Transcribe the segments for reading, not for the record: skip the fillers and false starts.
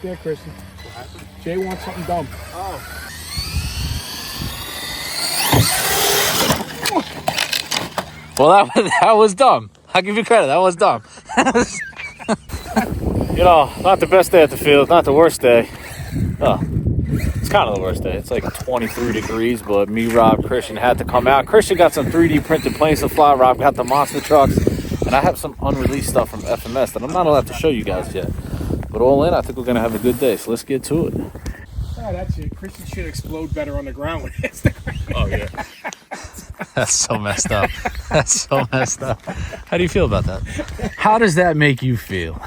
there, Christian. Jay wants something dumb. Oh. Well, that was dumb. I'll give you credit. That was dumb. You know, not the best day at the field, not the worst day. Oh, it's kind of the worst day. It's like 23 degrees, but me, Rob, Christian had to come out. Christian got some 3D printed planes to fly. Rob got the monster trucks. And I have some unreleased stuff from FMS that I'm not allowed to show you guys yet. But all in, I think we're going to have a good day. So let's get to it. Oh, that's it. Christian should explode better on the ground when it hits the ground. Oh, yeah. That's so messed up. That's so messed up. How do you feel about that? How does that make you feel?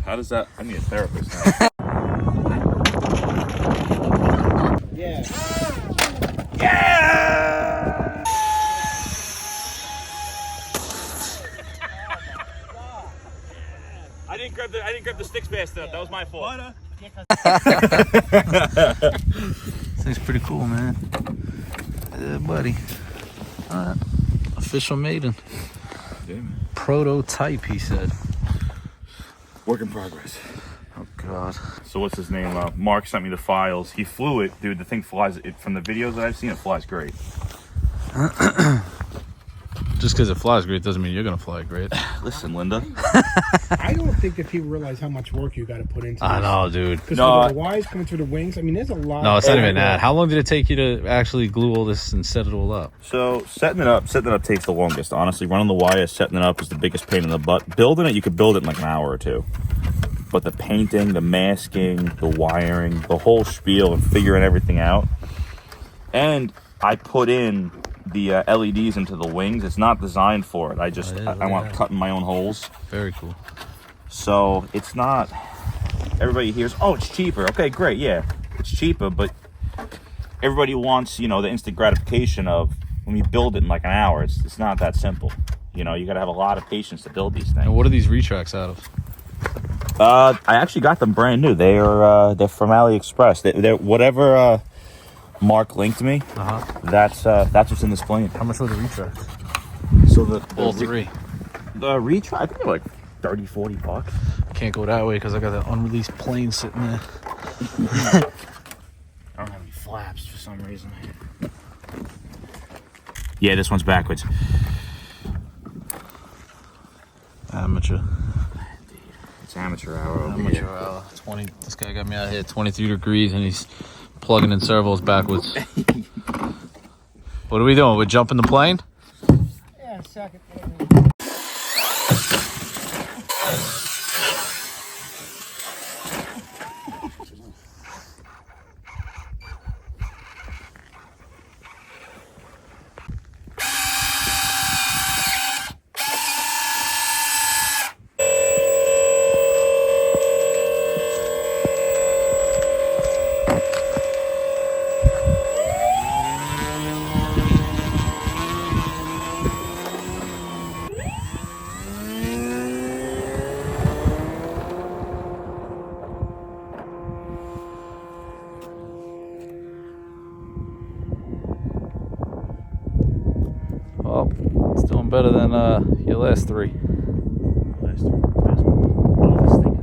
How does that? I need a therapist now. Yeah. Yeah! I didn't grab the sticks fast enough. That was my fault. This thing's pretty cool, man. Yeah, buddy. Official maiden. Yeah, man. Prototype, he said. Work in progress. Oh, God. So what's his name? Mark sent me the files. He flew it, dude. The thing flies. From the videos that I've seen, it flies great. Just because it flies great doesn't mean you're going to fly great. Listen, Linda. I don't think that people realize how much work you got to put into this. I know, dude. Because No, the wires coming through the wings, I mean, there's a lot. No, it's not even that. How long did it take you to actually glue all this and set it all up? So setting it up takes the longest. Honestly, running the wires, setting it up is the biggest pain in the butt. Building it, you could build it in like an hour or two. But the painting, the masking, the wiring, the whole spiel, and figuring everything out. And I put in the LEDs into the wings. It's not designed for it. I want cutting my own holes. Very cool. So it's not. Everybody hears, oh, it's cheaper. Okay, great, yeah, it's cheaper, but everybody wants, you know, the instant gratification of when you build it in like an hour. It's not that simple. You know, you got to have a lot of patience to build these things. And what are these retracts out of? I actually got them brand new. They're from AliExpress. They're whatever Mark linked me. That's what's in this plane. How much were the retracts? So All three. The retract, I think they're like $30-$40. Can't go that way because I got that unreleased plane sitting there. I don't have any flaps for some reason. Yeah, this one's backwards. Amateur. It's amateur hour over Amateur here. hour. 20. This guy got me out here 23 degrees and he's plugging in servos backwards. What are we doing? We're jumping the plane? Yeah, second. Well, it's doing better than your last three. Last one. Oh, this thing.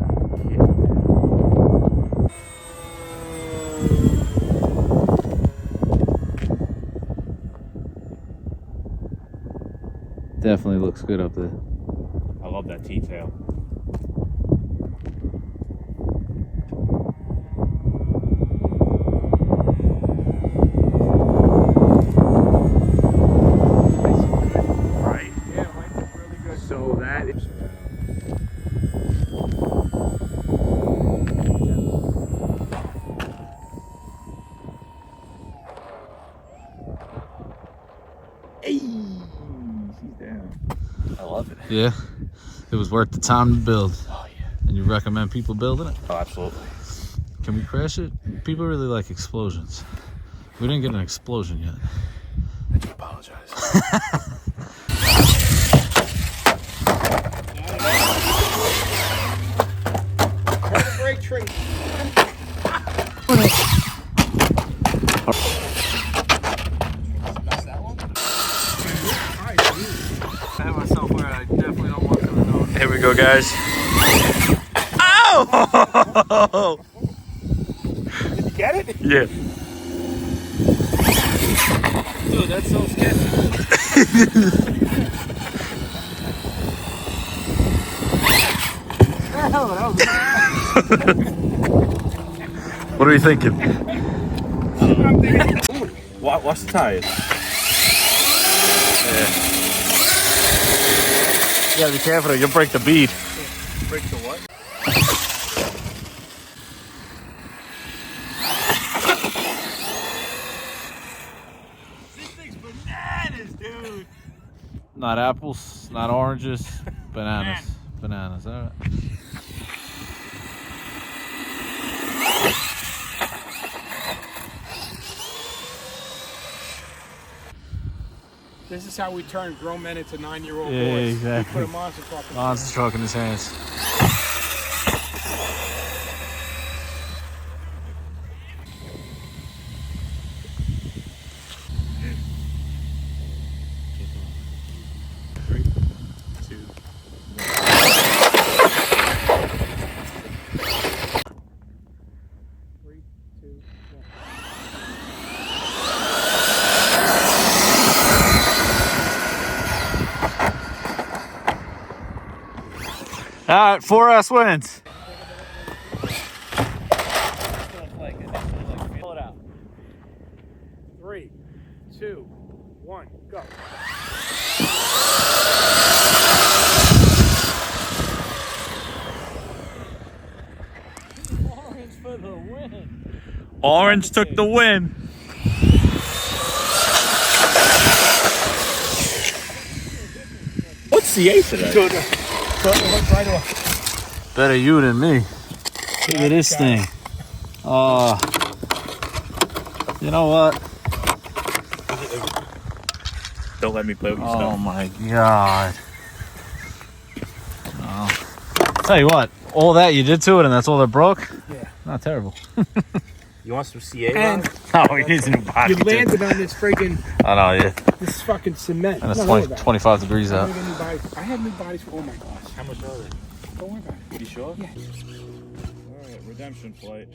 Definitely looks good up there. I love that T-tail. Right. Yeah, Mike, really good. So that is. Hey, she's down. I love it. Yeah. It was worth the time to build. Oh yeah. And you recommend people building it? Oh, absolutely. Can we crash it? People really like explosions. We didn't get an explosion yet. I do apologize. Break tree. I have myself where I definitely don't want to know. Here we go, guys. Ow! get it? Yeah. Dude, that's so sketchy. What are you thinking? I'm thinking, Watch the tires. You gotta be careful, you'll break the bead. Break the what? This thing's bananas, dude. Not apples, not oranges, bananas. Bananas, all right. this is how we turn grown men into 9-year-old boys. Yeah, exactly. We put a monster truck in. Monster truck in his hands. Three, two. All right, 4S wins. Pull it out. 3, 2, 1, go. Orange for the win. Orange took the win. What's the eighth today? Right off. Better you than me. Look at this thing. Oh, you know what? Don't let me play with your Oh stuff. my God. Oh. Tell you what, all that you did to it and that's all that broke? Yeah. Not terrible. You want some CA? And Oh, he needs a new body. you landed on this freaking, I know, yeah. this fucking cement. And it's No, 20, don't worry about 25 degrees it. out. I had new bodies. Oh my gosh. How much are they? Don't worry about it. You sure? Yeah. All right, redemption flight.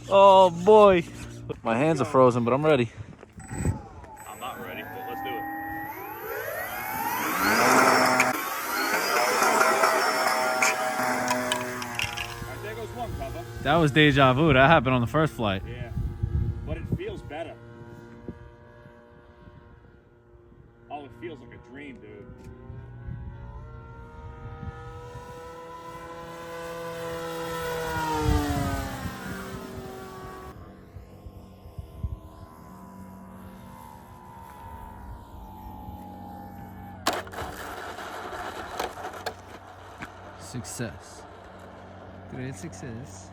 Oh boy. My hands are frozen, but I'm ready. I'm not ready, but let's do it. Alright, there goes one cover. That was deja vu. That happened on the first flight. Yeah, but it feels better. Oh, it feels like a dream, dude. Success. Great success.